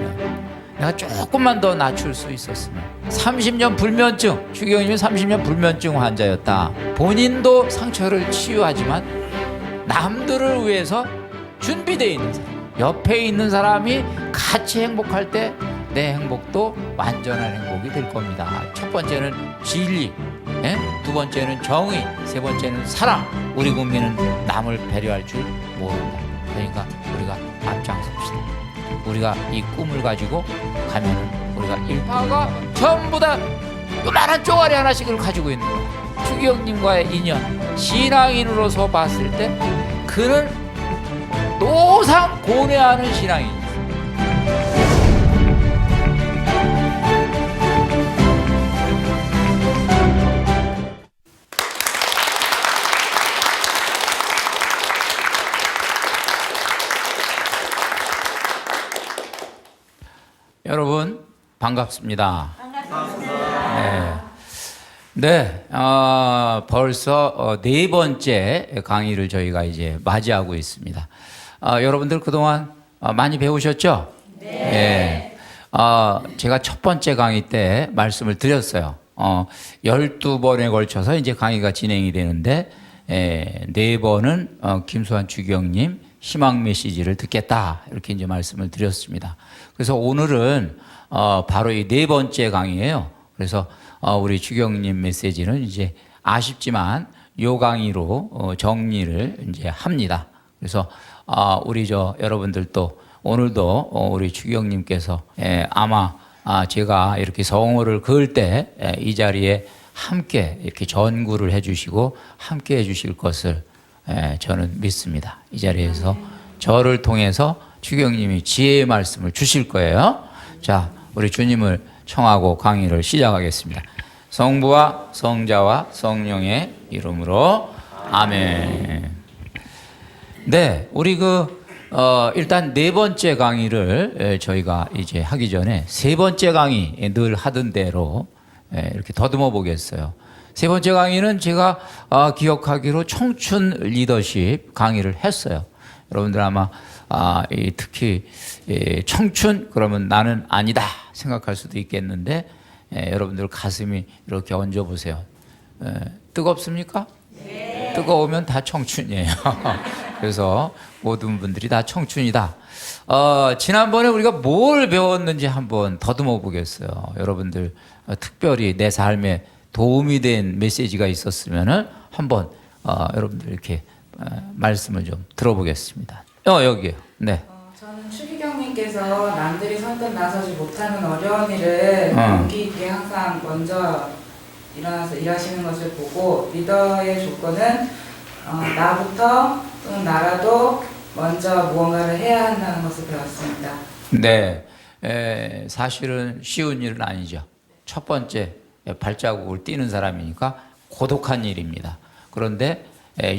있었으면, 내가 조금만 더 낮출 수 있었으면. 30년 불면증, 추기경님이 30년 불면증 환자였다. 본인도 상처를 치유하지만 남들을 위해서 준비되어 있는 사람, 옆에 있는 사람이 같이 행복할 때 내 행복도 완전한 행복이 될 겁니다. 첫 번째는 진리, 두 번째는 정의, 세 번째는 사랑. 우리 국민은 남을 배려할 줄 모른다. 그러니까 우리가 앞장섭시다. 우리가 이 꿈을 가지고 가면은 우리가 일파가 전부 다 요만한 쪼가리 하나씩을 가지고 있는 거야. 추기경님과의 인연, 신앙인으로서 봤을 때 그는 노상 고뇌하는 신앙인. 여러분 반갑습니다. 네, 벌써 네 번째 강의를 저희가 이제 맞이하고 있습니다. 여러분들 그동안 많이 배우셨죠? 네. 제가 첫 번째 강의 때 말씀을 드렸어요. 12번에 걸쳐서 이제 강의가 진행이 되는데, 네 번은 김수환 추기경님 희망 메시지를 듣겠다, 이렇게 이제 말씀을 드렸습니다. 그래서 오늘은 바로 이 네 번째 강의예요. 그래서 우리 추기경님 메시지는 이제 아쉽지만 요 강의로 정리를 이제 합니다. 그래서 우리 여러분들도 오늘도 우리 추기경님께서 아마 제가 이렇게 성호를 그을 때 이 자리에 함께 이렇게 전구를 해주시고 함께 해주실 것을 저는 믿습니다. 이 자리에서 저를 통해서 추기경님이 지혜의 말씀을 주실 거예요. 자, 우리 주님을 청하고 강의를 시작하겠습니다. 성부와 성자와 성령의 이름으로 아멘. 네, 우리 일단 네 번째 강의를 저희가 이제 하기 전에 세 번째 강의 늘 하던 대로 이렇게 더듬어 보겠어요. 세 번째 강의는 제가 기억하기로 청춘 리더십 강의를 했어요. 여러분들 아마 특히 청춘 그러면 나는 아니다 생각할 수도 있겠는데, 여러분들 가슴이 이렇게 얹어 보세요. 뜨겁습니까? 네. 뜨거우면 다 청춘이에요. 그래서 모든 분들이 다 청춘이다. 지난번에 우리가 뭘 배웠는지 한번 더듬어 보겠어요. 여러분들 특별히 내 삶에 도움이 된 메시지가 있었으면은 한번 여러분들 이렇게 말씀을 좀 들어보겠습니다. 여기요. 네. 저는 추기경님께서 남들이 선뜻 나서지 못하는 어려운 일을 용기 있게 항상 먼저 일어나서 일하시는 것을 보고, 리더의 조건은 나부터 또는 나라도 먼저 무언가를 해야 한다는 것을 배웠습니다. 네. 사실은 쉬운 일은 아니죠. 첫 번째 발자국을 띄는 사람이니까 고독한 일입니다. 그런데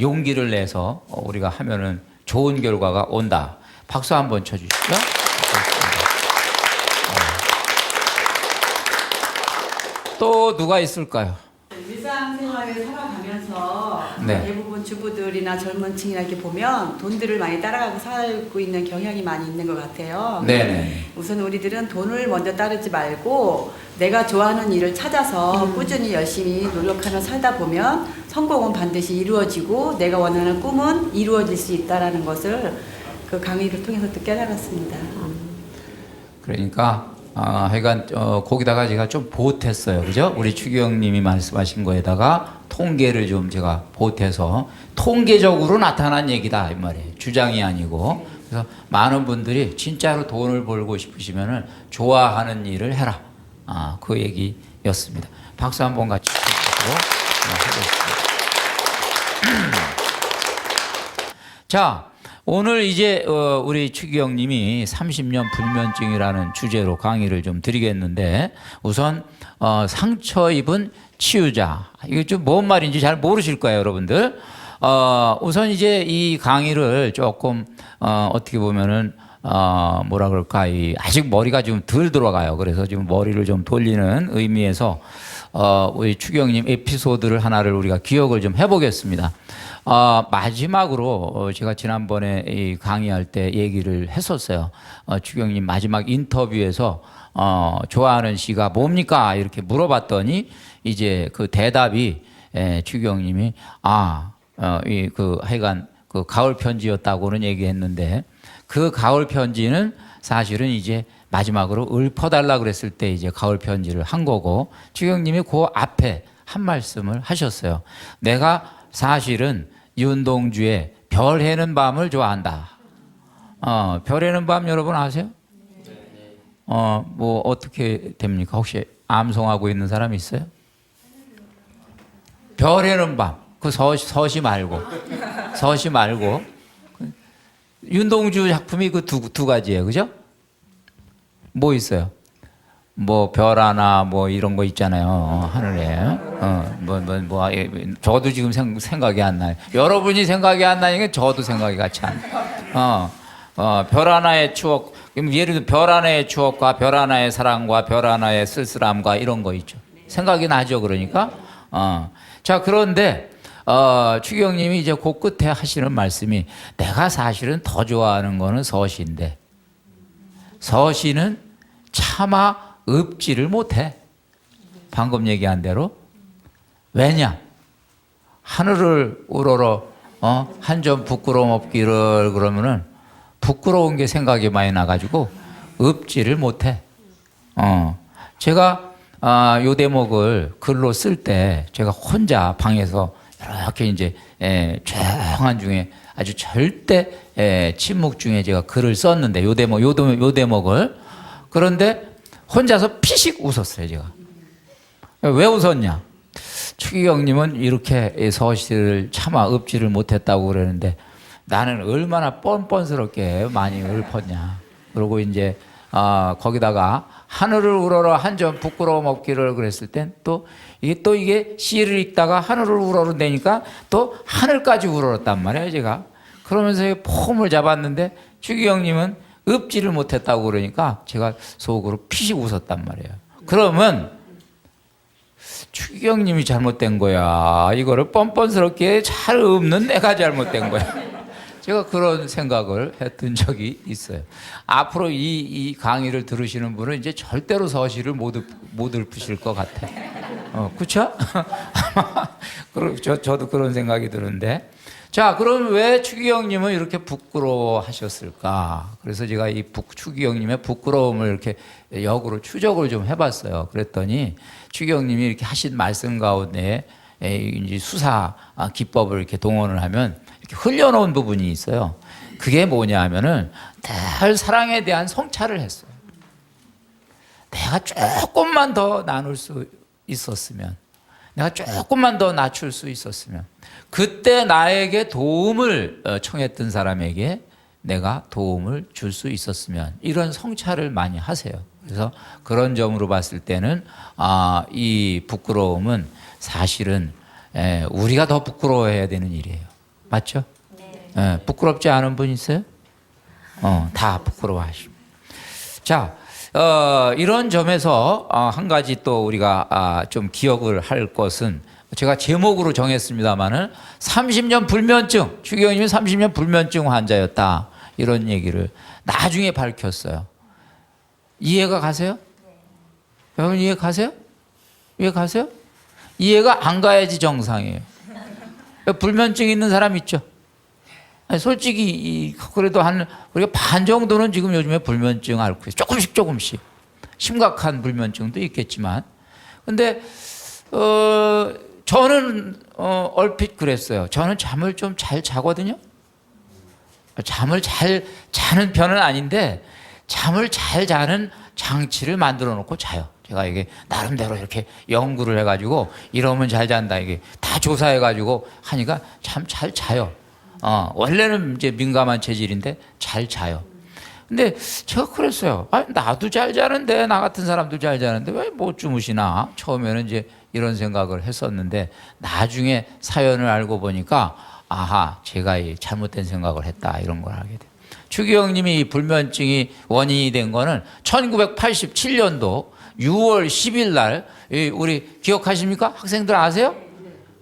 용기를 내서 우리가 하면은 좋은 결과가 온다. 박수 한번 쳐주시죠. 또 누가 있을까요? 일상생활을 살아가면서 네. 대부분 주부들이나 젊은 층이나 이렇게 보면 돈들을 많이 따라가고 살고 있는 경향이 많이 있는 것 같아요. 네네. 우선 우리들은 돈을 먼저 따르지 말고 내가 좋아하는 일을 찾아서 꾸준히 열심히 노력하며 살다 보면 성공은 반드시 이루어지고 내가 원하는 꿈은 이루어질 수 있다는 것을 그 강의를 통해서 또 깨달았습니다. 그러니까 하여간 거기다가 제가 좀 보탰어요. 그죠? 우리 추기경님이 말씀하신 거에다가 통계를 좀 제가 보태서 통계적으로 나타난 얘기다 이 말이에요. 주장이 아니고. 그래서 많은 분들이 진짜로 돈을 벌고 싶으시면은 좋아하는 일을 해라. 그 얘기였습니다. 박수 한번 같이 주시고 하겠습니다. 자, 오늘 이제 우리 추기경님이 30년 불면증이라는 주제로 강의를 좀 드리겠는데, 우선 상처 입은 치유자, 이게 좀 뭔 말인지 잘 모르실 거예요, 여러분들. 우선 이제 이 강의를 조금 어떻게 보면은 뭐라 그럴까, 아직 머리가 좀 덜 들어가요. 그래서 지금 머리를 좀 돌리는 의미에서 우리 추경님 에피소드를 하나를 우리가 기억을 좀 해보겠습니다. 마지막으로 제가 지난번에 이 강의할 때 얘기를 했었어요. 추경님 마지막 인터뷰에서 좋아하는 시가 뭡니까? 이렇게 물어봤더니 이제 그 대답이 추경님이 하여간 그 가을 편지였다고는 얘기했는데 그 가을 편지는 사실은 이제 마지막으로 읊어달라 그랬을 때 이제 가을 편지를 한 거고 추경님이 그 앞에 한 말씀을 하셨어요. 내가 사실은 윤동주의 별 해는 밤을 좋아한다. 별 해는 밤 여러분 아세요? 뭐 어떻게 됩니까? 혹시 암송하고 있는 사람 있어요? 별 해는 밤. 그 서시 말고. 서시 말고. 윤동주 작품이 그 두 가지예요. 그죠? 뭐 있어요? 뭐 별 하나 뭐 이런 거 있잖아요. 하늘에. 저도 지금 생각이 안 나요. 여러분이 생각이 안 나니까 저도 생각이 같이 안 나요. 별 하나의 추억. 예를 들어 별 하나의 추억과 별 하나의 사랑과 별 하나의 쓸쓸함과 이런 거 있죠. 생각이 나죠. 그러니까. 자, 그런데 추경님이 이제 그 끝에 하시는 말씀이 내가 사실은 더 좋아하는 거는 서시인데 서시는 차마 읊지를 못해. 방금 얘기한 대로. 왜냐? 하늘을 우러러 한 점 부끄러움 없기를 그러면은 부끄러운 게 생각이 많이 나가지고 읊지를 못해. 제가 요 대목을 글로 쓸 때 제가 혼자 방에서 이렇게 이제 조용한 중에 아주 절대 침묵 중에 제가 글을 썼는데 요 대목을 그런데 혼자서 피식 웃었어요. 제가 왜 웃었냐? 추기경님은 이렇게 서시를 차마 읊지를 못했다고 그러는데 나는 얼마나 뻔뻔스럽게 많이 읊었냐. 그리고 이제 거기다가 하늘을 우러러 한 점 부끄러움 없기를 그랬을 땐 이게 시를 읽다가 하늘을 우러러대니까 또 하늘까지 우러렀단 말이에요. 제가 그러면서 폼을 잡았는데 추기경님은 읊지를 못했다고 그러니까 제가 속으로 피식 웃었단 말이에요. 그러면 추기경님이 잘못된 거야. 이거를 뻔뻔스럽게 잘 읊는 내가 잘못된 거야. 제가 그런 생각을 했던 적이 있어요. 앞으로 이 강의를 들으시는 분은 이제 절대로 서시를 못 읊으실 것 같아. 그렇죠? 저도 그런 생각이 드는데. 자, 그럼 왜 추기경님은 이렇게 부끄러워하셨을까? 그래서 제가 이 추기경님의 부끄러움을 이렇게 역으로 추적을 좀 해봤어요. 그랬더니 추기경님이 이렇게 하신 말씀 가운데 이제 수사 기법을 이렇게 동원을 하면 이렇게 흘려놓은 부분이 있어요. 그게 뭐냐 하면은 늘 사랑에 대한 성찰을 했어요. 내가 조금만 더 나눌 수 있었으면, 내가 조금만 더 낮출 수 있었으면, 그때 나에게 도움을 청했던 사람에게 내가 도움을 줄 수 있었으면, 이런 성찰을 많이 하세요. 그래서 그런 점으로 봤을 때는 이 부끄러움은 사실은 우리가 더 부끄러워해야 되는 일이에요. 맞죠? 네. 부끄럽지 않은 분 있어요? 다 부끄러워하십니다. 자, 이런 점에서 한 가지 또 우리가 좀 기억을 할 것은 제가 제목으로 정했습니다마는 30년 불면증, 추기경님이 30년 불면증 환자였다. 이런 얘기를 나중에 밝혔어요. 이해가 가세요? 여러분 이해 가세요? 이해 가세요? 이해가 안 가야지 정상이에요. 불면증 있는 사람 있죠? 아니, 솔직히 그래도 우리가 반 정도는 지금 요즘에 불면증 앓고 있어요. 조금씩 심각한 불면증도 있겠지만, 근데 저는 얼핏 그랬어요. 저는 잠을 좀 잘 자거든요. 잠을 잘 자는 편은 아닌데 잠을 잘 자는 장치를 만들어 놓고 자요. 제가 이게 나름대로 이렇게 연구를 해가지고 이러면 잘 잔다, 이게 다 조사해가지고 하니까 참 잘 자요. 원래는 이제 민감한 체질인데 잘 자요. 근데 제가 그랬어요. 나도 잘 자는데, 나 같은 사람도 잘 자는데 왜 못 주무시나? 처음에는 이제 이런 생각을 했었는데 나중에 사연을 알고 보니까 제가 잘못된 생각을 했다, 이런 걸 알게 돼요. 추기경님이 불면증이 원인이 된 거는 1987년도 6월 10일 날 우리 기억하십니까? 학생들 아세요?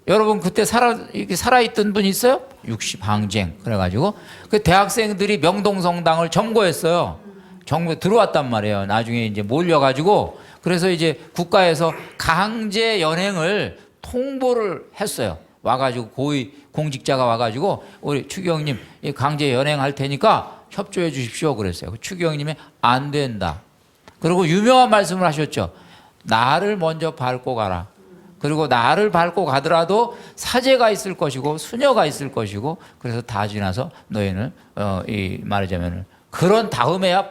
여러분 그때 이렇게 살아있던 분 있어요? 60 항쟁 그래가지고 그 대학생들이 명동성당을 점거했어요. 정부 들어왔단 말이에요. 나중에 이제 몰려가지고 그래서 이제 국가에서 강제 연행을 통보를 했어요. 와가지고 고위 공직자가 와가지고 우리 추기경님 강제 연행할 테니까 협조해 주십시오 그랬어요. 추기경님이 안 된다. 그리고 유명한 말씀을 하셨죠. 나를 먼저 밟고 가라. 그리고 나를 밟고 가더라도 사제가 있을 것이고 수녀가 있을 것이고 그래서 다 지나서 너희는 말하자면 그런 다음에야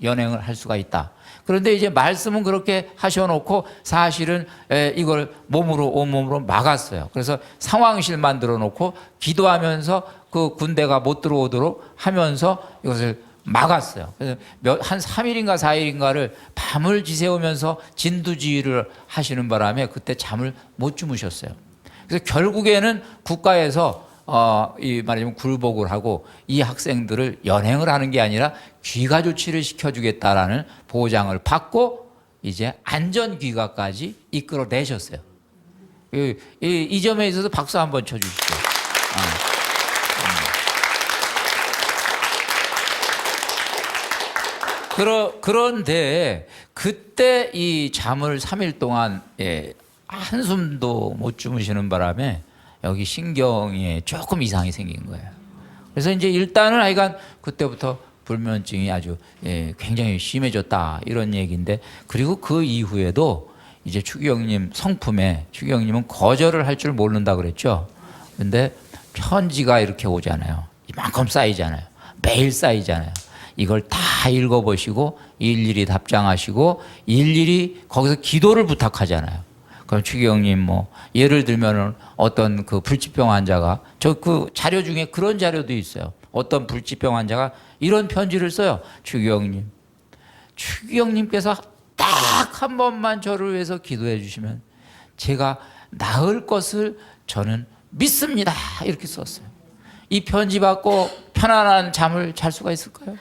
연행을 할 수가 있다. 그런데 이제 말씀은 그렇게 하셔놓고 사실은 이걸 온몸으로 막았어요. 그래서 상황실 만들어 놓고 기도하면서 그 군대가 못 들어오도록 하면서 이것을 막았어요. 그래서 한 3일인가 4일인가를 밤을 지새우면서 진두지휘를 하시는 바람에 그때 잠을 못 주무셨어요. 그래서 결국에는 국가에서 말하자면 굴복을 하고 이 학생들을 연행을 하는 게 아니라 귀가 조치를 시켜주겠다라는 보장을 받고 이제 안전 귀가까지 이끌어내셨어요. 이 점에 있어서 박수 한번 쳐주십시오. 그런데 그때 이 잠을 3일 동안 한숨도 못 주무시는 바람에 여기 신경에 조금 이상이 생긴 거예요. 그래서 이제 일단은 하여간 그때부터 불면증이 아주 굉장히 심해졌다 이런 얘기인데 그리고 그 이후에도 이제 추기경님 성품에 추기경님은 거절을 할 줄 모른다 그랬죠. 근데 편지가 이렇게 오잖아요. 이만큼 쌓이잖아요. 매일 쌓이잖아요. 이걸 다 읽어보시고 일일이 답장하시고 일일이 거기서 기도를 부탁하잖아요. 그럼 추기경님 뭐 예를 들면은 어떤 그 불치병 환자가 저 그 자료 중에 그런 자료도 있어요. 어떤 불치병 환자가 이런 편지를 써요. 추기경님께서 딱 한 번만 저를 위해서 기도해 주시면 제가 나을 것을 저는 믿습니다. 이렇게 썼어요. 이 편지 받고 편안한 잠을 잘 수가 있을까요?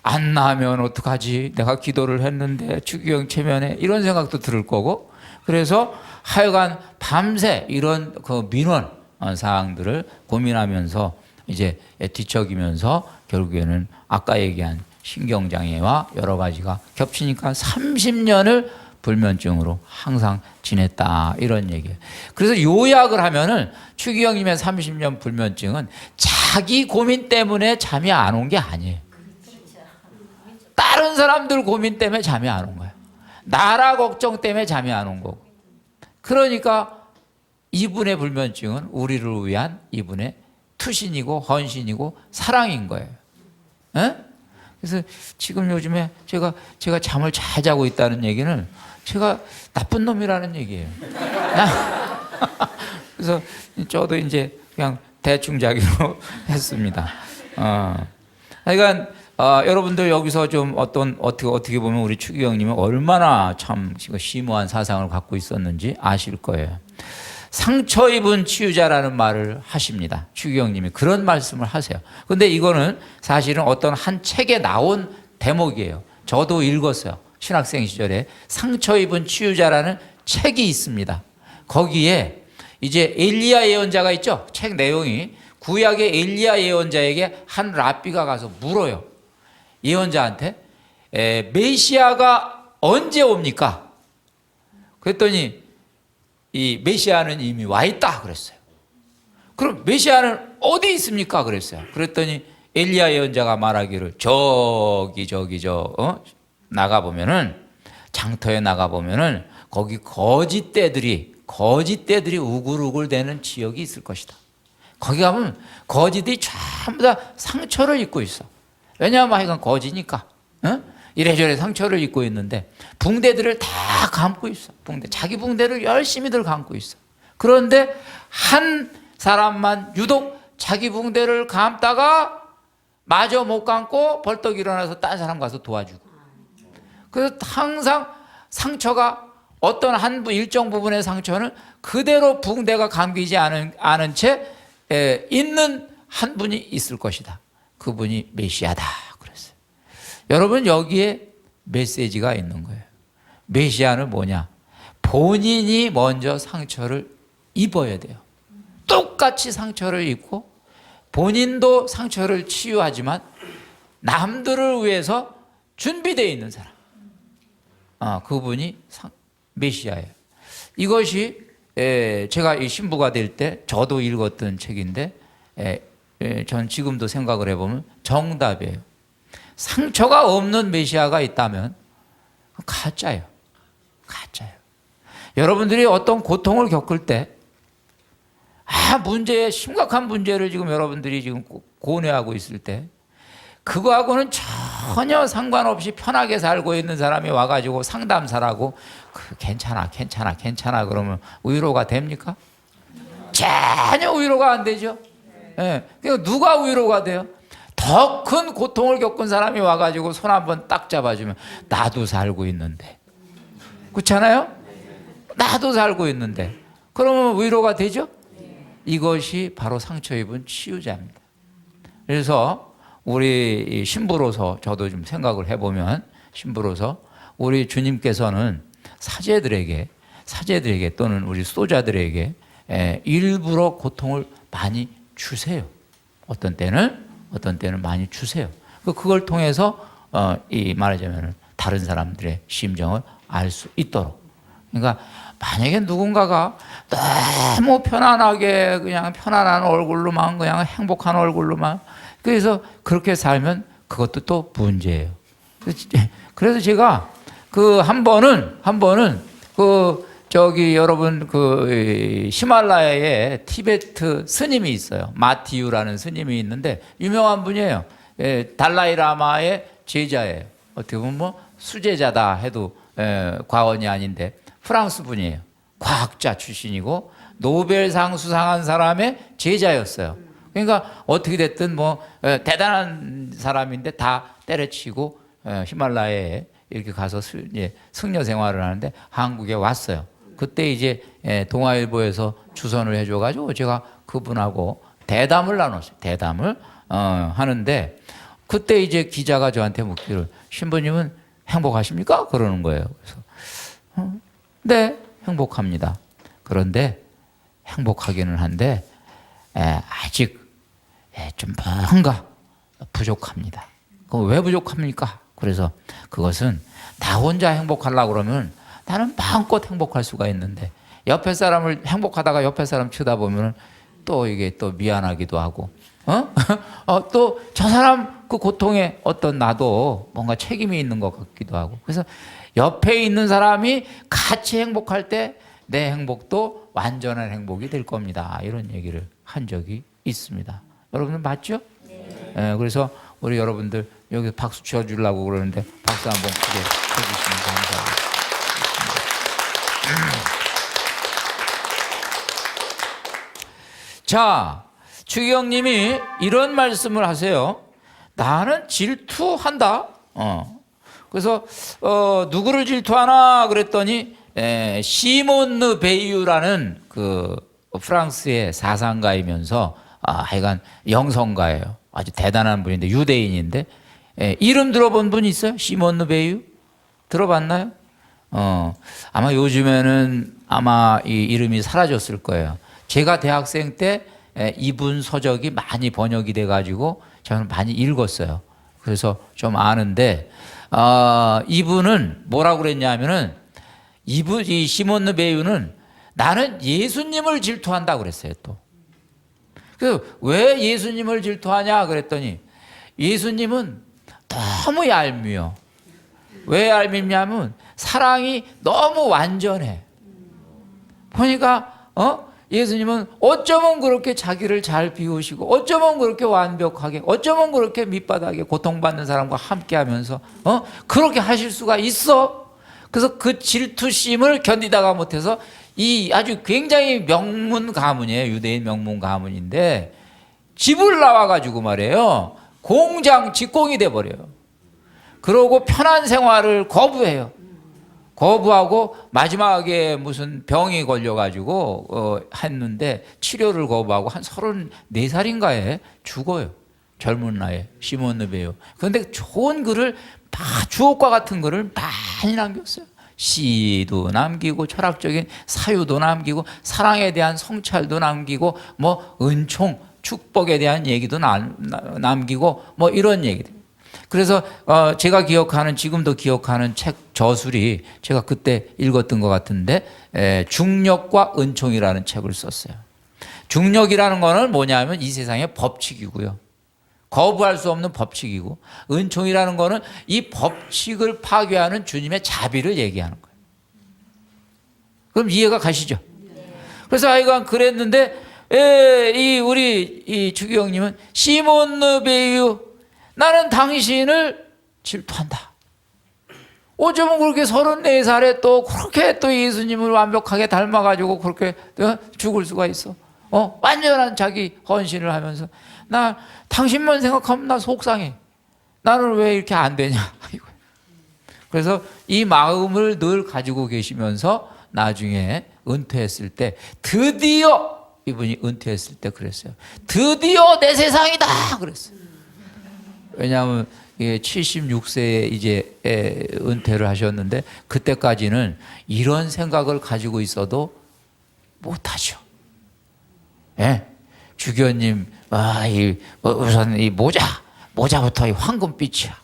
안 나으면 어떡하지? 내가 기도를 했는데 추기경 체면에 이런 생각도 들을 거고 그래서 하여간 밤새 이런 그 민원 사항들을 고민하면서 이제 뒤척이면서 결국에는 아까 얘기한 신경장애와 여러 가지가 겹치니까 30년을 불면증으로 항상 지냈다 이런 얘기예요. 그래서 요약을 하면은 추기경님의 30년 불면증은 자기 고민 때문에 잠이 안 온 게 아니에요. 다른 사람들 고민 때문에 잠이 안 온 거예요. 나라 걱정 때문에 잠이 안 온 거고. 그러니까 이분의 불면증은 우리를 위한 이분의 투신이고 헌신이고 사랑인 거예요. 에? 그래서 지금 요즘에 제가 잠을 잘 자고 있다는 얘기는 제가 나쁜 놈이라는 얘기예요. 그래서 저도 이제 그냥 대충 자기로 했습니다. 그러니까 여러분들 여기서 좀 어떻게 보면 우리 추기경님은 얼마나 참 심오한 사상을 갖고 있었는지 아실 거예요. 상처 입은 치유자라는 말을 하십니다. 추기경님이 그런 말씀을 하세요. 근데 이거는 사실은 어떤 한 책에 나온 대목이에요. 저도 읽었어요. 신학생 시절에 상처 입은 치유자라는 책이 있습니다. 거기에 이제 엘리야 예언자가 있죠. 책 내용이 구약의 엘리야 예언자에게 한 랍비가 가서 물어요. 예언자한테 메시아가 언제 옵니까? 그랬더니 이 메시아는 이미 와 있다 그랬어요. 그럼 메시아는 어디 있습니까? 그랬어요. 그랬더니 엘리야 예언자가 말하기를 나가 보면은 장터에 나가 보면은 거기 거짓대들이 우글우글대는 지역이 있을 것이다. 거기 가면 거짓들이 전부 다 상처를 입고 있어. 왜냐하면 하여간 거지니까 이래저래 상처를 입고 있는데 붕대들을 다 감고 있어. 자기 붕대를 열심히들 감고 있어. 그런데 한 사람만 유독 자기 붕대를 감다가 마저 못 감고 벌떡 일어나서 딴 사람 가서 도와주고. 그래서 항상 상처가 어떤 일정 부분의 상처는 그대로 붕대가 감기지 않은 채 있는 한 분이 있을 것이다. 그분이 메시아다 그랬어요. 여러분 여기에 메시지가 있는 거예요. 메시아는 뭐냐? 본인이 먼저 상처를 입어야 돼요. 똑같이 상처를 입고 본인도 상처를 치유하지만 남들을 위해서 준비되어 있는 사람. 그분이 메시아예요. 이것이 제가 이 신부가 될 때 저도 읽었던 책인데 전 지금도 생각을 해보면 정답이에요. 상처가 없는 메시아가 있다면 가짜예요. 가짜예요. 여러분들이 어떤 고통을 겪을 때 심각한 문제를 지금 여러분들이 지금 고뇌하고 있을 때 그거하고는 전혀 상관없이 편하게 살고 있는 사람이 와가지고 상담사라고 괜찮아 그러면 위로가 됩니까? 전혀 위로가 안 되죠. 예. 그러니까 누가 위로가 돼요? 더 큰 고통을 겪은 사람이 와가지고 손 한번 딱 잡아주면 나도 살고 있는데, 그렇잖아요? 나도 살고 있는데 그러면 위로가 되죠? 이것이 바로 상처 입은 치유자입니다. 그래서 우리 신부로서 저도 좀 생각을 해보면 신부로서 우리 주님께서는 사제들에게 또는 우리 수도자들에게 일부러 고통을 많이 주세요. 어떤 때는 많이 주세요. 그걸 통해서 말하자면 다른 사람들의 심정을 알 수 있도록. 그러니까 만약에 누군가가 너무 편안하게 그냥 편안한 얼굴로만 그냥 행복한 얼굴로만 그래서 그렇게 살면 그것도 또 문제예요. 그래서 제가 한 번은 여러분 히말라야에 티베트 스님이 있어요. 마티유라는 스님이 있는데 유명한 분이에요. 달라이 라마의 제자예요. 어떻게 보면 뭐 수제자다 해도 과언이 아닌데 프랑스 분이에요. 과학자 출신이고 노벨상 수상한 사람의 제자였어요. 그러니까 어떻게 됐든 뭐 대단한 사람인데 다 때려치고 히말라야에 이렇게 가서 승려 생활을 하는데 한국에 왔어요. 그때 이제 동아일보에서 주선을 해줘가지고 제가 그분하고 대담을 나눴어요. 대담을 하는데 그때 이제 기자가 저한테 묻기를 신부님은 행복하십니까? 그러는 거예요. 그래서 네, 행복합니다. 그런데 행복하기는 한데 아직 좀 뭔가 부족합니다. 그럼 왜 부족합니까? 그래서 그것은 나 혼자 행복하려고 그러면 나는 마음껏 행복할 수가 있는데 옆에 사람을 행복하다가 옆에 사람 쳐다보면 또 이게 또 미안하기도 하고 또 저 사람 그 고통에 어떤 나도 뭔가 책임이 있는 것 같기도 하고 그래서 옆에 있는 사람이 같이 행복할 때 내 행복도 완전한 행복이 될 겁니다. 이런 얘기를 한 적이 있습니다. 여러분들 맞죠? 네. 그래서 우리 여러분들 여기 박수 쳐주려고 그러는데 박수 한번 크게 쳐주시면 감사하겠습니다. 자, 추기경님이 이런 말씀을 하세요. 나는 질투한다. 그래서 누구를 질투하나 그랬더니 시몬느 베이유라는 그 프랑스의 사상가이면서 하여간 영성가예요. 아주 대단한 분인데 유대인인데 이름 들어본 분 있어요? 시몬느 베이유 들어봤나요? 아마 요즘에는 아마 이 이름이 사라졌을 거예요. 제가 대학생 때 이분 서적이 많이 번역이 돼가지고 저는 많이 읽었어요. 그래서 좀 아는데 이분은 뭐라고 그랬냐면은 이 시몬느 베이유는 나는 예수님을 질투한다 그랬어요. 또 그래서 왜 예수님을 질투하냐 그랬더니 예수님은 너무 얄미워. 왜 얄밉냐면 사랑이 너무 완전해. 보니까 예수님은 어쩌면 그렇게 자기를 잘 비우시고 어쩌면 그렇게 완벽하게 어쩌면 그렇게 밑바닥에 고통받는 사람과 함께하면서 그렇게 하실 수가 있어. 그래서 그 질투심을 견디다가 못해서 이 아주 굉장히 명문 가문이에요. 유대인 명문 가문인데 집을 나와가지고 말이에요. 공장 직공이 돼버려요. 그러고 편한 생활을 거부해요. 거부하고 마지막에 무슨 병이 걸려가지고 했는데 치료를 거부하고 한 34살인가에 죽어요. 젊은 나이에 시몬느 베이유. 그런데 좋은 글을 다 주옥과 같은 거를 많이 남겼어요. 시도 남기고 철학적인 사유도 남기고 사랑에 대한 성찰도 남기고 뭐 은총 축복에 대한 얘기도 남기고 뭐 이런 얘기들. 그래서 제가 기억하는 지금도 기억하는 책 저술이 제가 그때 읽었던 것 같은데 중력과 은총이라는 책을 썼어요. 중력이라는 거는 뭐냐면 이 세상의 법칙이고요. 거부할 수 없는 법칙이고 은총이라는 거는 이 법칙을 파괴하는 주님의 자비를 얘기하는 거예요. 그럼 이해가 가시죠? 그래서 하여간 그랬는데 우리 이 주기영님은 시몬 르베유 나는 당신을 질투한다. 어쩌면 그렇게 34살에 또 그렇게 또 예수님을 완벽하게 닮아가지고 그렇게 죽을 수가 있어. 완전한 자기 헌신을 하면서 나 당신만 생각하면 나 속상해. 나는 왜 이렇게 안 되냐. 그래서 이 마음을 늘 가지고 계시면서 나중에 은퇴했을 때 드디어 이분이 은퇴했을 때 그랬어요. 드디어 내 세상이다 그랬어요. 왜냐하면 76세에 이제 은퇴를 하셨는데 그때까지는 이런 생각을 가지고 있어도 못하죠. 예? 주교님, 우선 이 모자부터 이 황금빛이야.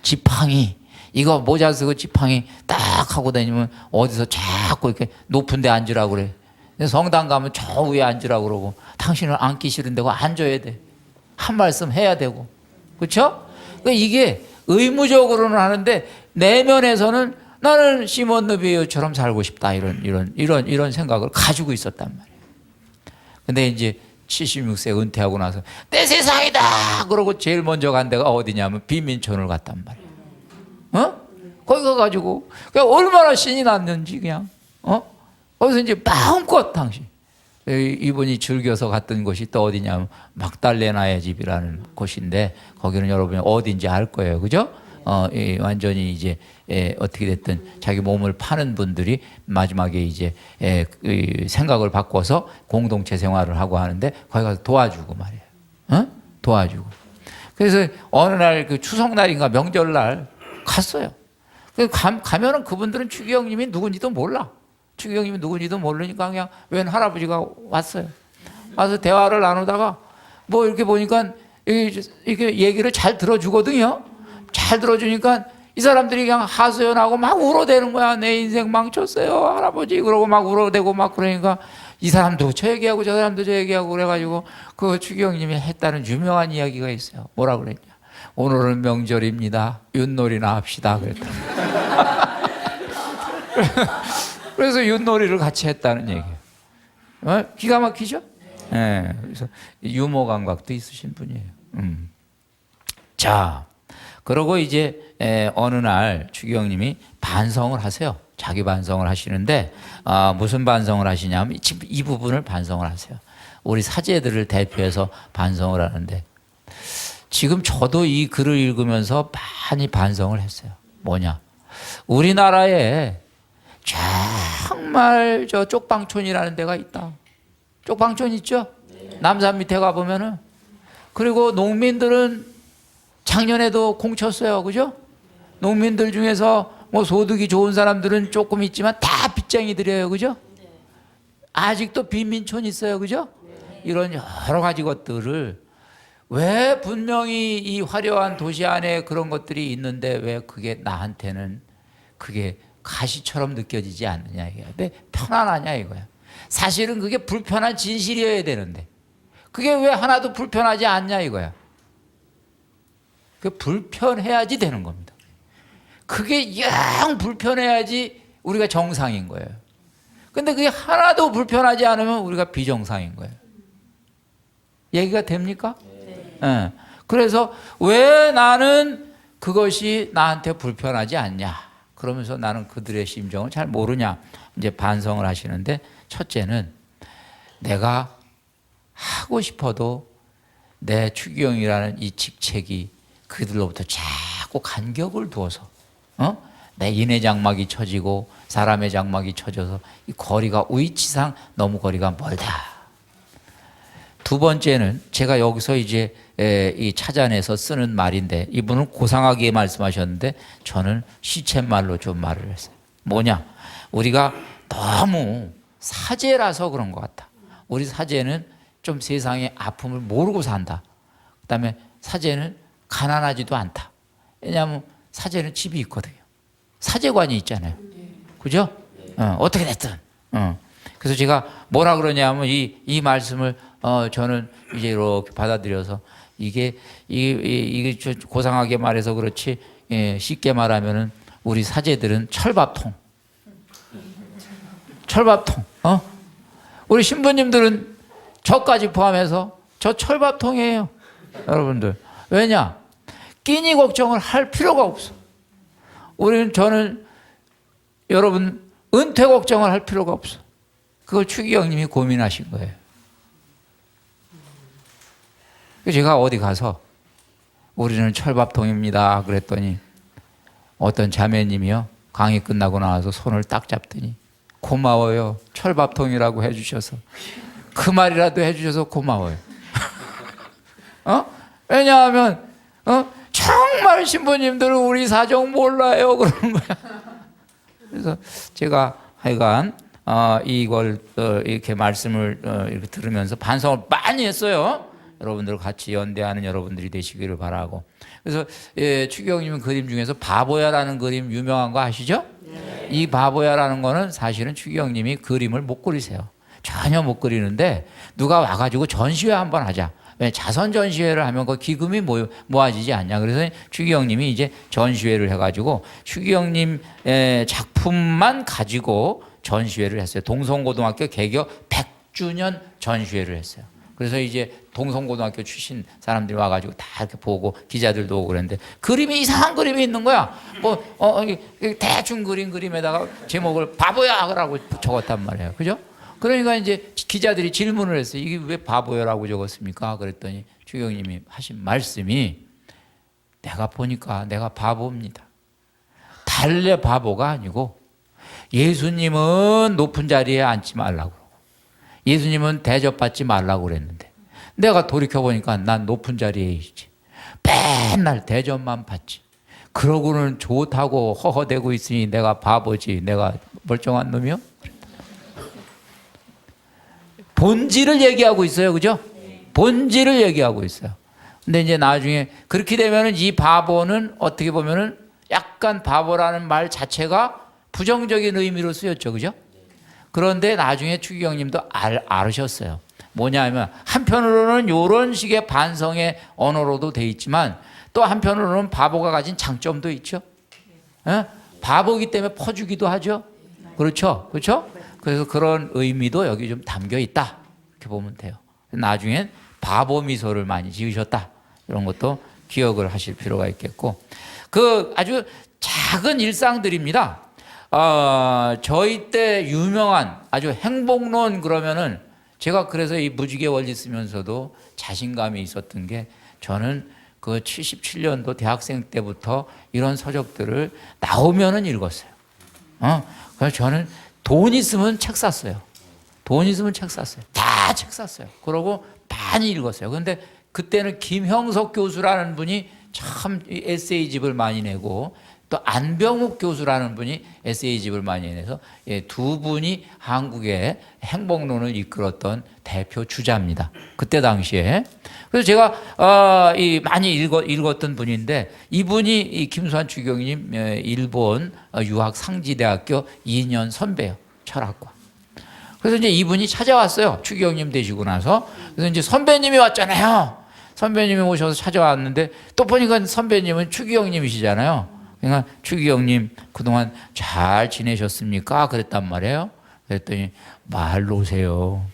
지팡이, 이거 모자 쓰고 지팡이 딱 하고 다니면 어디서 자꾸 이렇게 높은 데 앉으라고 그래. 성당 가면 저 위에 앉으라고 그러고 당신은 앉기 싫은데 그 앉아야 돼. 한 말씀 해야 되고. 그렇죠? 이게 의무적으로는 하는데 내면에서는 나는 시몬 르베유처럼 살고 싶다 이런 생각을 가지고 있었단 말이에요. 근데 이제 76세 은퇴하고 나서 내 세상이다 그러고 제일 먼저 간 데가 어디냐면 빈민촌을 갔단 말이에요. 거기 가가지고 그냥 얼마나 신이 났는지 그냥 거기서 이제 마음껏 당신 이분이 즐겨서 갔던 곳이 또 어디냐면 막달레나의 집이라는 곳인데 거기는 여러분이 어딘지 알 거예요, 그죠? 완전히 이제 어떻게 됐든 자기 몸을 파는 분들이 마지막에 이제 생각을 바꿔서 공동체 생활을 하고 하는데 거기 가서 도와주고 말이에요. 도와주고. 그래서 어느 날 그 추석날인가 명절날 갔어요. 가면은 그분들은 추기영님이 누군지도 몰라. 추기영님이 누군지도 모르니까 그냥 웬 할아버지가 왔어요. 와서 대화를 나누다가 뭐 이렇게 보니까 이렇게 얘기를 잘 들어주거든요. 잘 들어주니까 이 사람들이 그냥 하소연하고 막 울어대는 거야. 내 인생 망쳤어요, 할아버지. 그러고 막 울어대고 막 그러니까 이 사람도 저 얘기하고 저 사람도 저 얘기하고 그래가지고 그 추기영님이 했다는 유명한 이야기가 있어요. 뭐라 그랬냐. 오늘은 명절입니다. 윷놀이나 합시다. 그랬다. 그래서 윷놀이를 같이 했다는 얘기예요. 기가 막히죠? 네. 그래서 유머 감각도 있으신 분이에요. 자, 그러고 이제 어느 날 추기영님이 반성을 하세요. 자기 반성을 하시는데 무슨 반성을 하시냐면 지금 이 부분을 반성을 하세요. 우리 사제들을 대표해서 반성을 하는데 지금 저도 이 글을 읽으면서 많이 반성을 했어요. 뭐냐? 우리나라에 정말 저 쪽방촌이라는 데가 있다. 쪽방촌 있죠? 남산 밑에 가보면은. 그리고 농민들은 작년에도 공쳤어요. 그죠? 농민들 중에서 뭐 소득이 좋은 사람들은 조금 있지만 다 빚쟁이들이에요. 그죠? 아직도 빈민촌 있어요. 그죠? 이런 여러 가지 것들을 왜 분명히 이 화려한 도시 안에 그런 것들이 있는데 왜 그게 나한테는 그게 가시처럼 느껴지지 않느냐 이거야. 왜 편안하냐 이거야. 사실은 그게 불편한 진실이어야 되는데 그게 왜 하나도 불편하지 않냐 이거야. 그 불편해야지 되는 겁니다. 그게 영 불편해야지 우리가 정상인 거예요. 근데 그게 하나도 불편하지 않으면 우리가 비정상인 거예요. 얘기가 됩니까? 네. 그래서 왜 나는 그것이 나한테 불편하지 않냐? 그러면서 나는 그들의 심정을 잘 모르냐? 이제 반성을 하시는데 첫째는 내가 하고 싶어도 내 추기영이라는 이 직책이 그들로부터 자꾸 간격을 두어서 내 인의 장막이 쳐지고 사람의 장막이 쳐져서 이 거리가 위치상 너무 거리가 멀다. 두 번째는 제가 여기서 이제 이 찾아내서 쓰는 말인데, 이분은 고상하게 말씀하셨는데 저는 시쳇말로 좀 말을 했어요. 뭐냐? 우리가 너무 사제라서 그런 것 같다. 우리 사제는 좀 세상의 아픔을 모르고 산다. 그다음에 사제는 가난하지도 않다. 왜냐하면 사제는 집이 있거든요. 사제관이 있잖아요. 그죠? 어떻게 됐든. 그래서 제가 뭐라 그러냐면 이 말씀을 저는 이제 이렇게 받아들여서 이게 고상하게 말해서 그렇지, 쉽게 말하면은 우리 사제들은 철밥통. 우리 신부님들은 저까지 포함해서 저 철밥통이에요. 여러분들. 왜냐? 끼니 걱정을 할 필요가 없어. 저는 여러분 은퇴 걱정을 할 필요가 없어. 그걸 추기경님이 고민하신 거예요. 제가 어디 가서 우리는 철밥통입니다 그랬더니 어떤 자매님이요, 강의 끝나고 나와서 손을 딱 잡더니 고마워요, 철밥통이라고 해주셔서. 그 말이라도 해주셔서 고마워요. 왜냐하면 정말 신부님들은 우리 사정 몰라요 그러는 거야. 그래서 제가 하여간 이걸 이렇게 말씀을 이렇게 들으면서 반성을 많이 했어요. 여러분들 같이 연대하는 여러분들이 되시기를 바라고. 그래서 추기경님 그림 중에서 바보야라는 그림 유명한 거 아시죠? 네. 이 바보야라는 거는 사실은 추기경님이 그림을 못 그리세요. 전혀 못 그리는데 누가 와가지고 전시회 한번 하자. 자선 전시회를 하면 그 기금이 모아지지 않냐. 그래서 추기경님이 이제 전시회를 해가지고 추기경님 작품만 가지고 전시회를 했어요. 동성고등학교 개교 100주년 전시회를 했어요. 그래서 이제 동성고등학교 출신 사람들이 와가지고 다 이렇게 보고 기자들도 오고 그랬는데 그림이 이상한 그림이 있는 거야. 대충 그림에다가 제목을 바보야라고 적었단 말이에요. 그죠? 그러니까 이제 기자들이 질문을 했어요. 이게 왜 바보야라고 적었습니까? 그랬더니 추기경님이 하신 말씀이, 내가 보니까 내가 바보입니다. 달래 바보가 아니고 예수님은 높은 자리에 앉지 말라고 그러고 예수님은 대접받지 말라고 그랬는데 내가 돌이켜보니까 난 높은 자리에 있지. 맨날 대접만 받지. 그러고는 좋다고 허허대고 있으니 내가 바보지. 내가 멀쩡한 놈이요? 본질을 얘기하고 있어요. 그죠? 본질을 얘기하고 있어요. 근데 이제 나중에 그렇게 되면은 이 바보는 어떻게 보면은 약간 바보라는 말 자체가 부정적인 의미로 쓰였죠. 그죠? 그런데 나중에 추기경님도 알으셨어요. 뭐냐면 한편으로는 이런 식의 반성의 언어로도 돼 있지만 또 한편으로는 바보가 가진 장점도 있죠. 바보기 때문에 퍼주기도 하죠. 그렇죠? 그렇죠? 그래서 그런 의미도 여기 좀 담겨 있다. 이렇게 보면 돼요. 나중엔 바보 미소를 많이 지으셨다. 이런 것도 기억을 하실 필요가 있겠고, 그 아주 작은 일상들입니다. 저희 때 유명한 아주 행복론 그러면은 제가 그래서 이 무지개 원리 쓰면서도 자신감이 있었던 게, 저는 그 77년도 대학생 때부터 이런 서적들을 나오면은 읽었어요. 그래서 저는 돈 있으면 책 샀어요. 돈 있으면 책 샀어요. 다 책 샀어요. 그러고 많이 읽었어요. 그런데 그때는 김형석 교수라는 분이 참 에세이집을 많이 내고 또 안병욱 교수라는 분이 에세이집을 많이 내서 두 분이 한국의 행복론을 이끌었던 대표 주자입니다. 그때 당시에. 그래서 제가 많이 읽었던 분인데, 이분이 이 김수환 추기경님 일본 유학 상지대학교 2년 선배예요. 철학과. 그래서 이제 이분이 찾아왔어요. 추기경님 되시고 나서. 그래서 이제 선배님이 왔잖아요. 선배님이 오셔서 찾아왔는데 또 보니까 선배님은 추기경님이시잖아요. 그러니까 추기경님 그동안 잘 지내셨습니까? 그랬단 말이에요. 그랬더니 말 놓으세요.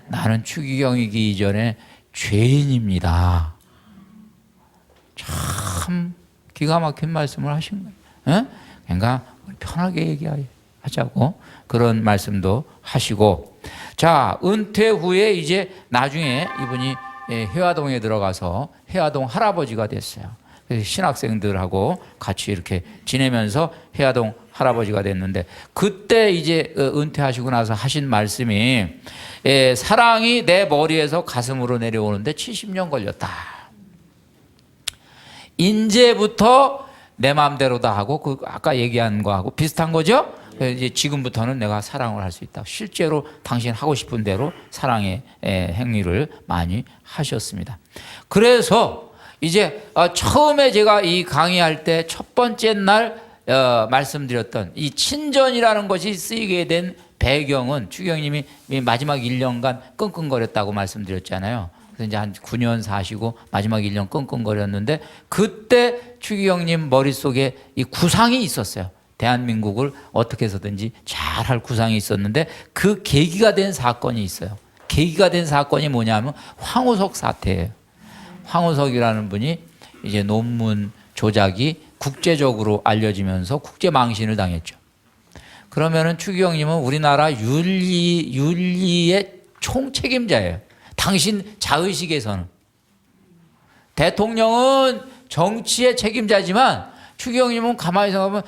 나는 추기경이기 이전에 죄인입니다. 참 기가 막힌 말씀을 하신 거예요. 그러니까 편하게 얘기하자고 그런 말씀도 하시고, 자, 은퇴 후에 이제 나중에 이분이 해화동에 들어가서 해화동 할아버지가 됐어요. 그래서 신학생들하고 같이 이렇게 지내면서 해화동 할아버지가 됐는데, 그때 이제 은퇴하시고 나서 하신 말씀이, 사랑이 내 머리에서 가슴으로 내려오는데 70년 걸렸다. 이제부터 내 마음대로다 하고 그 아까 얘기한 거하고 비슷한 거죠. 이제 지금부터는 내가 사랑을 할 수 있다. 실제로 당신 하고 싶은 대로 사랑의 행위를 많이 하셨습니다. 그래서 이제 처음에 제가 이 강의할 때 첫 번째 날 말씀드렸던 이 친전이라는 것이 쓰이게 된 배경은 추기경님이 마지막 1년간 끙끙거렸다고 말씀드렸잖아요. 그래서 이제 한 9년 사시고 마지막 1년 끙끙거렸는데 그때 추기경님 머릿속에 이 구상이 있었어요. 대한민국을 어떻게 해서든지 잘할 구상이 있었는데 그 계기가 된 사건이 있어요. 계기가 된 사건이 뭐냐면 황우석 사태예요. 황우석이라는 분이 이제 논문 조작이 국제적으로 알려지면서 국제 망신을 당했죠. 그러면은 추기경님은 우리나라 윤리의 총책임자예요. 당신 자의식에서는. 대통령은 정치의 책임자지만 추기경님은 가만히 생각하면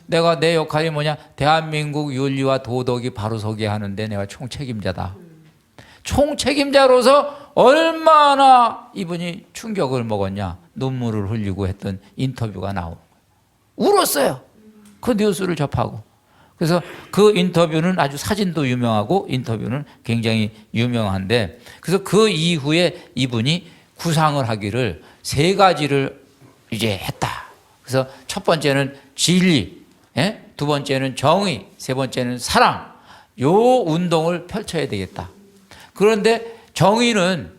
내가 내 역할이 뭐냐? 대한민국 윤리와 도덕이 바로 서게 하는데 내가 총책임자다. 총책임자로서 얼마나 이분이 충격을 먹었냐? 눈물을 흘리고 했던 인터뷰가 나오고 울었어요. 그 뉴스를 접하고. 그래서 그 인터뷰는 아주 사진도 유명하고 인터뷰는 굉장히 유명한데 그래서 그 이후에 이분이 구상을 하기를 3가지를 이제 했다. 그래서 첫 번째는 진리, 두 번째는 정의, 세 번째는 사랑. 요 운동을 펼쳐야 되겠다. 그런데 정의는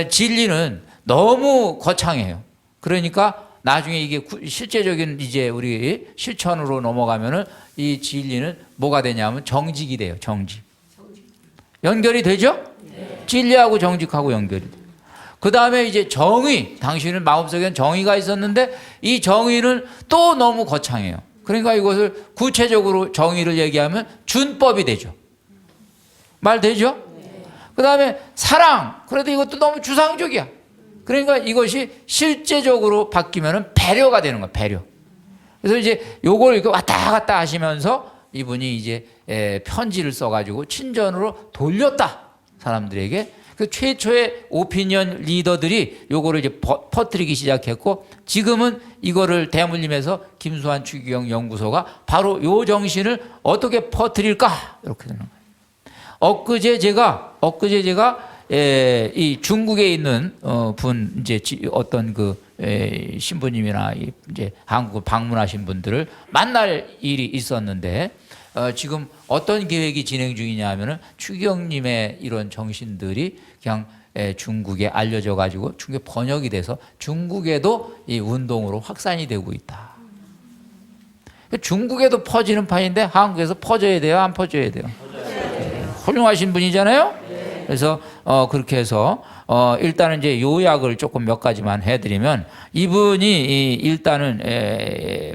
진리는 너무 거창해요. 그러니까 나중에 이게 실제적인 이제 우리 실천으로 넘어가면은 이 진리는 뭐가 되냐면 정직이 돼요. 정직. 연결이 되죠? 네. 진리하고 정직하고 연결이 돼요. 그 다음에 이제 정의, 당신은 마음속에는 정의가 있었는데 이 정의는 또 너무 거창해요. 그러니까 이것을 구체적으로 정의를 얘기하면 준법이 되죠. 말 되죠? 네. 그 다음에 사랑, 그래도 이것도 너무 추상적이야. 그러니까 이것이 실제적으로 바뀌면 배려가 되는 거야, 배려. 그래서 이제 요걸 이렇게 왔다 갔다 하시면서 이분이 이제 편지를 써가지고 친전으로 돌렸다, 사람들에게. 그 최초의 오피니언 리더들이 요거를 이제 퍼뜨리기 시작했고 지금은 이거를 대물림에서 김수환 추기경 연구소가 바로 요 정신을 어떻게 퍼뜨릴까 이렇게 되는 거예요. 엊그제 제가 이 중국에 있는 분 이제 어떤 그 신부님이나 이제 한국 방문하신 분들을 만날 일이 있었는데 지금 어떤 계획이 진행 중이냐 하면은 추기경님의 이런 정신들이 그냥 중국에 알려져 가지고 중국에 번역이 돼서 중국에도 이 운동으로 확산이 되고 있다. 중국에도 퍼지는 판인데 한국에서 퍼져야 돼요, 안 퍼져야 돼요? 훌륭하신 분이잖아요. 그래서 그렇게 해서 일단은 이제 요약을 조금 몇 가지만 해드리면 이분이 일단은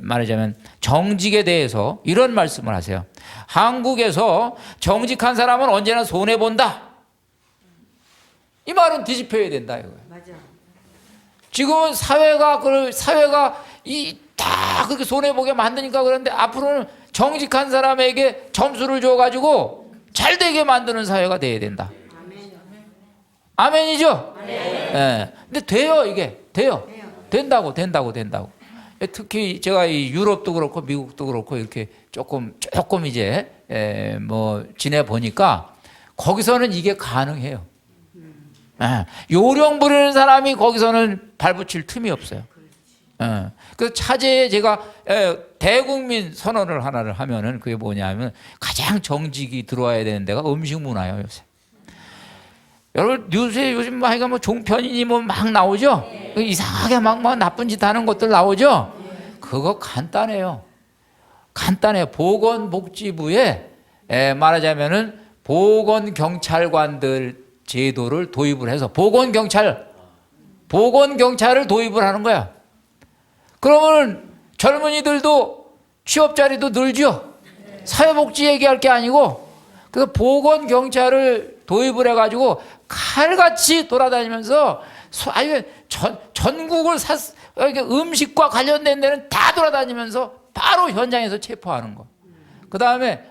말하자면 정직에 대해서 이런 말씀을 하세요. 한국에서 정직한 사람은 언제나 손해 본다. 이 말은 뒤집혀야 된다 이거예요. 맞아. 지금은 사회가 다 그렇게 손해 보게 만드니까 그런데 앞으로는 정직한 사람에게 점수를 줘가지고 잘 되게 만드는 사회가 돼야 된다. 아멘이죠? 네. 근데 돼요, 이게. 돼요. 된다고. 특히 제가 이 유럽도 그렇고 미국도 그렇고 이렇게 조금 이제 뭐 지내 보니까 거기서는 이게 가능해요. 요령 부리는 사람이 거기서는 발붙일 틈이 없어요. 그래서 차제에 제가 대국민 선언을 하나를 하면은 그게 뭐냐면 가장 정직이 들어와야 되는 데가 음식 문화예요, 요새. 여러분 뉴스에 요즘 뭐 종편이니 뭐 막 나오죠? 이상하게 막 나쁜 짓 하는 것들 나오죠? 그거 간단해요. 보건복지부에 말하자면은 보건경찰관들 제도를 도입을 해서 보건경찰을 도입을 하는 거야. 그러면 젊은이들도 취업자리도 늘죠. 사회복지 얘기할 게 아니고 그래서 보건경찰을 도입을 해가지고 칼같이 돌아다니면서 전국을 음식과 관련된 데는 다 돌아다니면서 바로 현장에서 체포하는 거. 그 다음에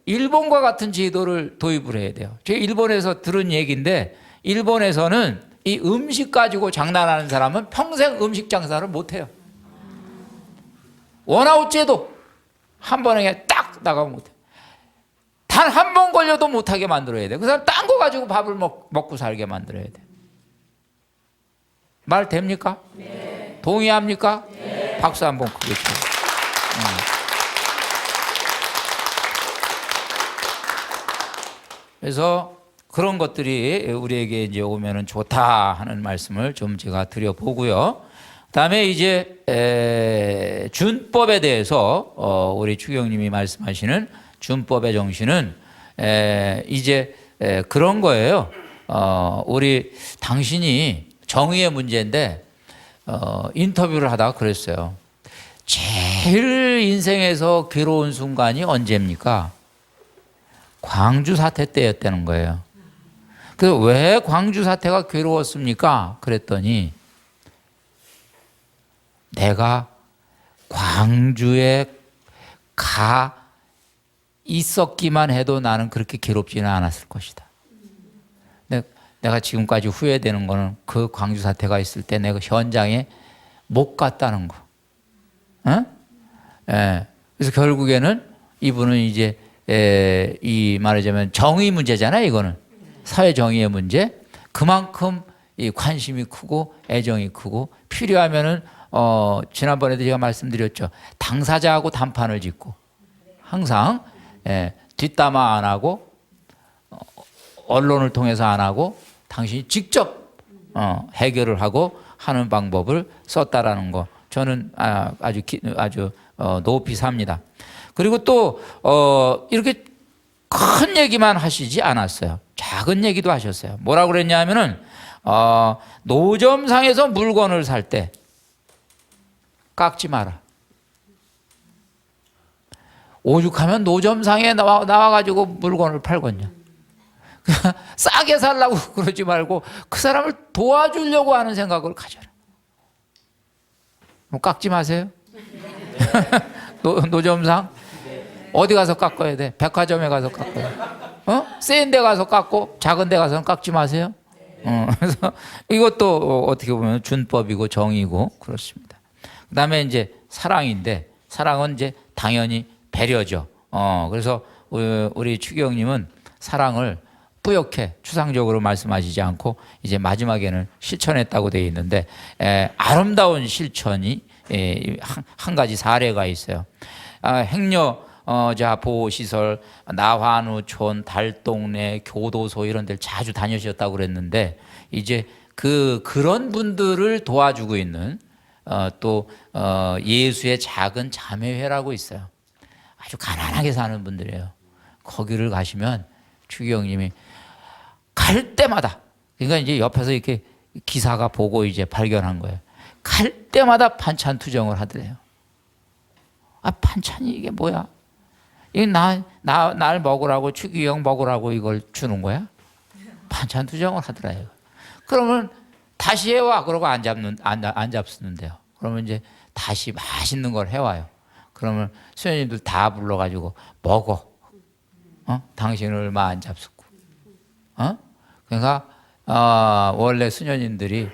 일본과 같은 제도를 도입을 해야 돼요. 제가 일본에서 들은 얘기인데 일본에서는 이 음식 가지고 장난하는 사람은 평생 음식 장사를 못해요. 원아웃 제도 한 번에 딱 나가면 못해. 단 한 번 걸려도 못하게 만들어야 돼. 그 사람 딴 거 가지고 밥을 먹고 살게 만들어야 돼. 말 됩니까? 네. 동의합니까? 네. 박수 한번 크게 쳐. 그래서 그런 것들이 우리에게 이제 오면은 좋다 하는 말씀을 좀 제가 드려보고요. 그다음에 이제 준법에 대해서 우리 추경님이 말씀하시는 준법의 정신은 이제 그런 거예요. 우리 당신이 정의의 문제인데 인터뷰를 하다가 그랬어요. 제일 인생에서 괴로운 순간이 언제입니까? 광주 사태 때였다는 거예요. 그래서 왜 광주 사태가 괴로웠습니까? 그랬더니 내가 광주에 가 있었기만 해도 나는 그렇게 괴롭지는 않았을 것이다. 내가 지금까지 후회되는 거는 그 광주 사태가 있을 때 내가 현장에 못 갔다는 거. 어? 그래서 결국에는 이분은 이제 이 말하자면 정의 문제잖아요. 이거는 사회 정의의 문제. 그만큼 이 관심이 크고 애정이 크고 필요하면은 지난번에도 제가 말씀드렸죠. 당사자하고 단판을 짓고 항상 뒷담화 안 하고 언론을 통해서 안 하고 당신이 직접 해결을 하고 하는 방법을 썼다라는 거 저는 아주 높이 삽니다. 그리고 또 이렇게 큰 얘기만 하시지 않았어요. 작은 얘기도 하셨어요. 뭐라고 그랬냐면은 노점상에서 물건을 살 때 깎지 마라. 오죽하면 노점상에 나와가지고 물건을 팔겠냐. 싸게 살라고 그러지 말고 그 사람을 도와주려고 하는 생각을 가져라. 뭐 깎지 마세요. 노점상 어디 가서 깎아야 돼? 백화점에 가서 깎아요. 센 데 가서 깎고 작은 데 가서는 깎지 마세요. 그래서 이것도 어떻게 보면 준법이고 정의고 그렇습니다. 그다음에 이제 사랑인데 사랑은 이제 당연히 배려죠. 그래서 우리 추경님은 사랑을 뿌옇게 추상적으로 말씀하시지 않고 이제 마지막에는 실천했다고 되어 있는데 아름다운 실천이 한 가지 사례가 있어요. 행여자 보호시설, 나환우촌, 달동네, 교도소 이런 데를 자주 다니셨다고 그랬는데 이제 그런 분들을 도와주고 있는 또 예수의 작은 자매회라고 있어요. 아주 가난하게 사는 분들이에요. 거기를 가시면 추경님이 갈 때마다 그러니까 이제 옆에서 이렇게 기사가 보고 이제 발견한 거예요. 갈 때마다 반찬 투정을 하더래요. 반찬이 이게 뭐야? 이 날 먹으라고 추기경 먹으라고 이걸 주는 거야? 반찬 투정을 하더래요. 그러면 다시 해와 그러고 안 잡수는데요. 그러면 이제 다시 맛있는 걸 해와요. 그러면 수녀님들 다 불러가지고 먹어. 당신은 얼마 안 잡수고. 그러니까 원래 수녀님들이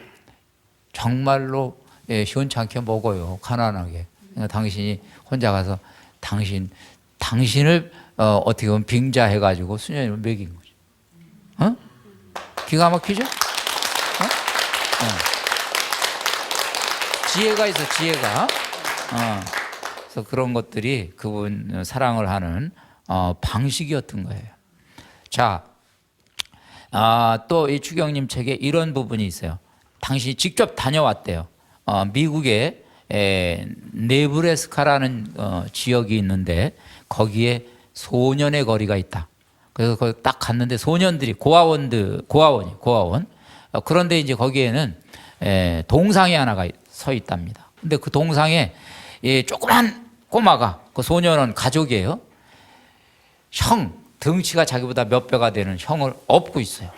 정말로 시원찮게 먹어요. 가난하게. 그러니까 당신이 혼자 가서 당신을 어떻게 보면 빙자해가지고 수녀님을 먹인 거죠. 기가 막히죠? 지혜가 있어, 지혜가. 그래서 그런 것들이 그분 사랑을 하는 방식이었던 거예요. 자, 또 이 추경님 책에 이런 부분이 있어요. 당신이 직접 다녀왔대요. 미국의 네브래스카라는 지역이 있는데 거기에 소년의 거리가 있다. 그래서 거기 딱 갔는데 소년들이 고아원. 그런데 이제 거기에는 동상이 하나가 서 있답니다. 근데 그 동상에 조그만 꼬마가 그 소년은 가족이에요. 형 덩치가 자기보다 몇 배가 되는 형을 업고 있어요.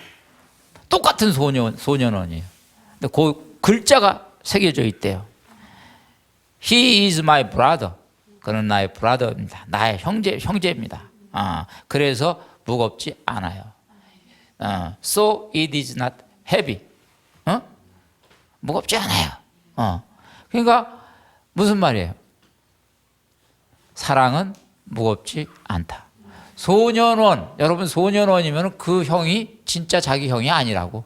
똑같은 소년원이에요. 근데 그 글자가 새겨져 있대요. He is my brother. 그는 나의 브라더입니다. 나의 형제입니다. 그래서 무겁지 않아요. So it is not heavy. 무겁지 않아요. 그러니까 무슨 말이에요? 사랑은 무겁지 않다. 소년원, 여러분 소년원이면 그 형이 진짜 자기 형이 아니라고.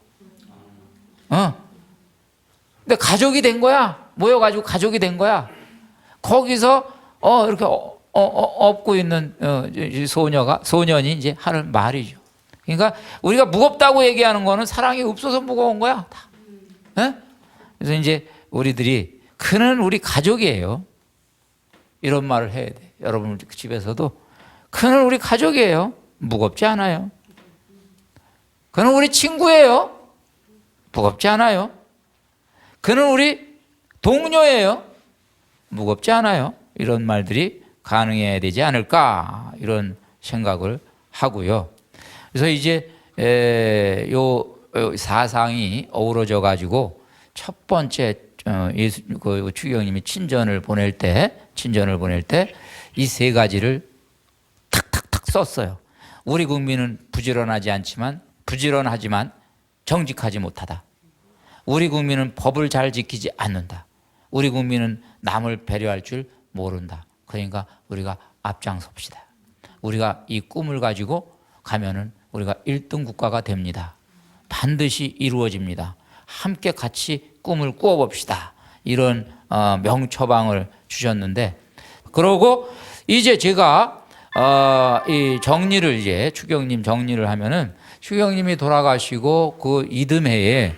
근데 가족이 된 거야. 모여가지고 가족이 된 거야. 거기서 이렇게 업고 있는 소년이 이제 하는 말이죠. 그러니까 우리가 무겁다고 얘기하는 거는 사랑이 없어서 무거운 거야. 다. 그래서 이제 우리들이 그는 우리 가족이에요. 이런 말을 해야 돼. 여러분 집에서도 그는 우리 가족이에요. 무겁지 않아요. 그는 우리 친구예요. 무겁지 않아요. 그는 우리 동료예요. 무겁지 않아요. 이런 말들이 가능해야 되지 않을까 이런 생각을 하고요. 그래서 이제 요 사상이 어우러져 가지고 첫 번째 추기경님이 친전을 보낼 때 이 세 가지를 탁탁탁 썼어요. 우리 국민은 부지런하지만 정직하지 못하다. 우리 국민은 법을 잘 지키지 않는다. 우리 국민은 남을 배려할 줄 모른다. 그러니까 우리가 앞장섭시다. 우리가 이 꿈을 가지고 가면은 우리가 1등 국가가 됩니다. 반드시 이루어집니다. 함께 같이 꿈을 꾸어봅시다. 이런 명처방을 주셨는데, 그러고 이제 제가 이 정리를 이제 추경님 정리를 하면은 추경님이 돌아가시고 그 이듬해에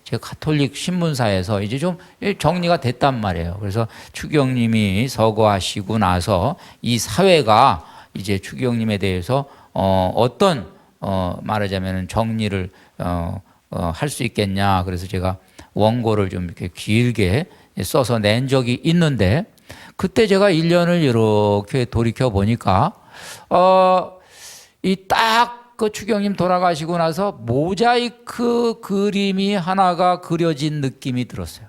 제 가톨릭 신문사에서 이제 좀 정리가 됐단 말이에요. 그래서 추경님이 서거하시고 나서 이 사회가 이제 추경님에 대해서 어떤 말하자면 정리를 할 수 있겠냐. 그래서 제가 원고를 좀 이렇게 길게 써서 낸 적이 있는데, 그때 제가 1년을 이렇게 돌이켜 보니까 이 딱 그 추경님 돌아가시고 나서 모자이크 그림이 하나가 그려진 느낌이 들었어요.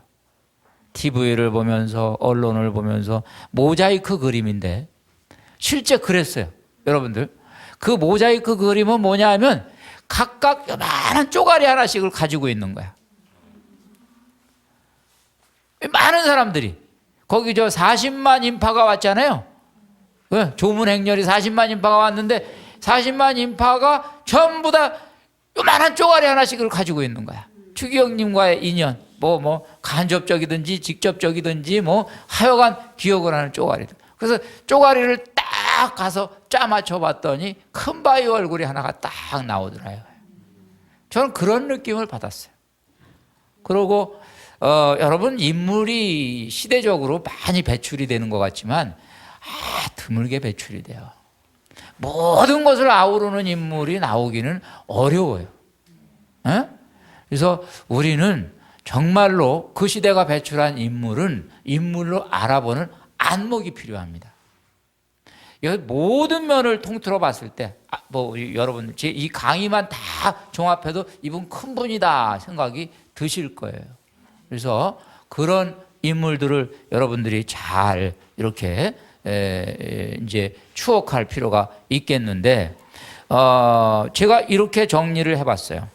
TV를 보면서 언론을 보면서 모자이크 그림인데 실제 그랬어요. 여러분들 그 모자이크 그림은 뭐냐 하면 각각 요만한 쪼가리 하나씩을 가지고 있는 거야. 많은 사람들이 거기 40만 인파가 왔잖아요. 조문 행렬이 40만 인파가 왔는데 40만 인파가 전부 다 요만한 쪼가리 하나씩을 가지고 있는 거야. 추기경님과의 인연, 뭐 간접적이든지 직접적이든지 하여간 기억을 하는 쪼가리들. 그래서 쪼가리를 딱 가서 짜 맞춰 봤더니 큰 바위 얼굴이 하나가 딱 나오더라고요. 저는 그런 느낌을 받았어요. 그리고 여러분 인물이 시대적으로 많이 배출이 되는 것 같지만 드물게 배출이 돼요. 모든 것을 아우르는 인물이 나오기는 어려워요. 그래서 우리는 정말로 그 시대가 배출한 인물은 인물로 알아보는 안목이 필요합니다. 모든 면을 통틀어 봤을 때 여러분 이 강의만 다 종합해도 이분 큰 분이다 생각이 드실 거예요. 그래서 그런 인물들을 여러분들이 잘 이렇게 이제 추억할 필요가 있겠는데, 제가 이렇게 정리를 해봤어요.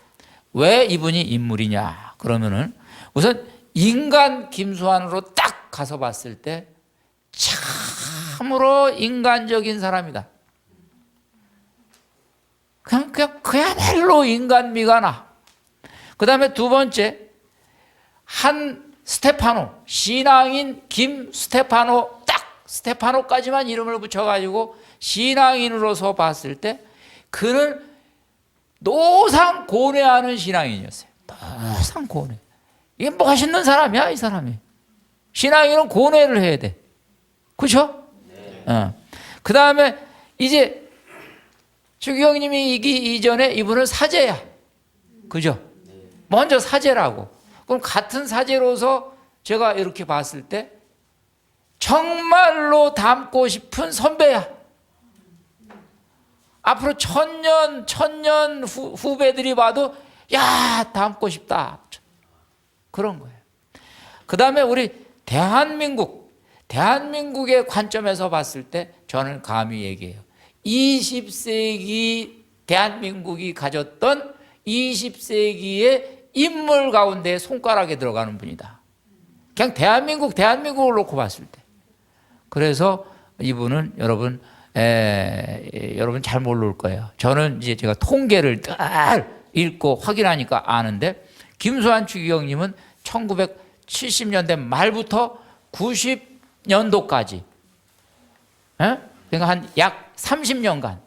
왜 이분이 인물이냐? 그러면은 우선 인간 김수환으로 딱 가서 봤을 때 참으로 인간적인 사람이다. 그야말로 인간미가 나. 그 다음에 두 번째, 한 스테파노, 신앙인 김 스테파노, 딱 스테파노까지만 이름을 붙여가지고 신앙인으로서 봤을 때 그는 노상 고뇌하는 신앙인이었어요. 노상 고뇌. 이게 멋있는 사람이야, 이 사람이. 신앙인은 고뇌를 해야 돼. 그렇죠? 네. 그 다음에 이제 추기경님이 이전에 이분은 사제야. 그죠? 먼저 사제라고. 그럼 같은 사제로서 제가 이렇게 봤을 때 정말로 닮고 싶은 선배야. 앞으로 천년 후배들이 봐도 야 닮고 싶다. 그런 거예요. 그 다음에 우리 대한민국 대한민국의 관점에서 봤을 때 저는 감히 얘기해요. 20세기 대한민국이 가졌던 20세기의 인물 가운데 손가락에 들어가는 분이다. 그냥 대한민국을 놓고 봤을 때. 그래서 이분은 여러분 잘 모를 거예요. 저는 이제 제가 통계를 늘 읽고 확인하니까 아는데, 김수환 추기경님은 1970년대 말부터 90년도까지, 그러니까 한 약 30년간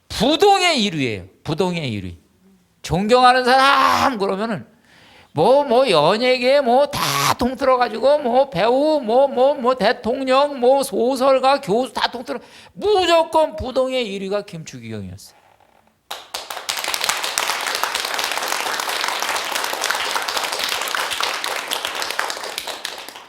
부동의 1위예요. 부동의 1위. 존경하는 사람 그러면은 연예계 다 통틀어 가지고 배우 대통령 소설가 교수 다 통틀어 무조건 부동의 1위가 김추기경이었어요.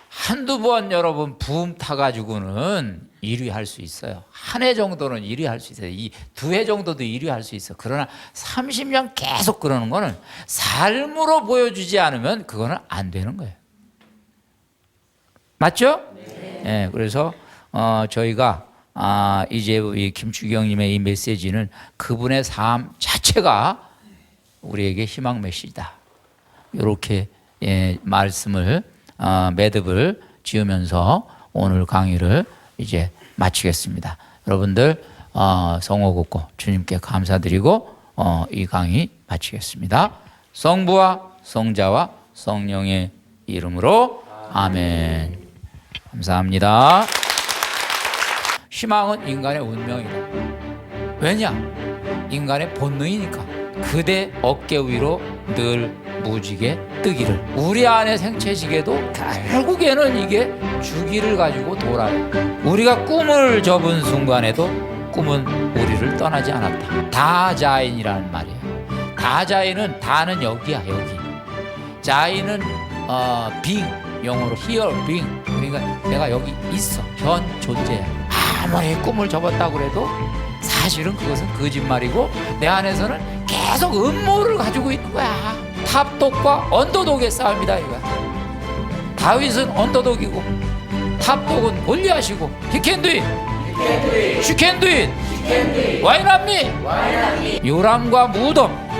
한두 번 여러분 붐 타가지고는 1위 할 수 있어요. 한 해 정도는 1위 할 수 있어요. 이 두 해 정도도 1위 할 수 있어. 그러나 30년 계속 그러는 거는 삶으로 보여주지 않으면 그거는 안 되는 거예요. 맞죠? 네. 그래서 저희가 이제 이 김추기경님의 이 메시지는 그분의 삶 자체가 우리에게 희망 메시지다. 이렇게 말씀을 매듭을 지으면서 오늘 강의를 이제 마치겠습니다. 여러분들 성호 굽고 주님께 감사드리고 이 강의 마치겠습니다. 성부와 성자와 성령의 이름으로 아멘. 감사합니다. 희망은 인간의 운명이다. 왜냐? 인간의 본능이니까. 그대 어깨 위로 늘 무지개 뜨기를. 우리 안의 생체시계도 결국에는 이게 주기를 가지고 돌아요. 우리가 꿈을 접은 순간에도 꿈은 우리를 떠나지 않았다. 다자인이라는 말이에요. 다자인은 다는 여기야, 여기. 자인은 being, 영어로 here being. 그러니까 내가 여기 있어, 현 존재야. 아무리 꿈을 접었다고 그래도 사실은 그것은 거짓말이고 내 안에서는 계속 음모를 가지고 있는 거야. 탑독과 언더독의 싸움이다 이거야. 다윗은 언더독이고 탑독은 골리앗이고. He can do it. She can do it. Why not me? 요람과 무덤.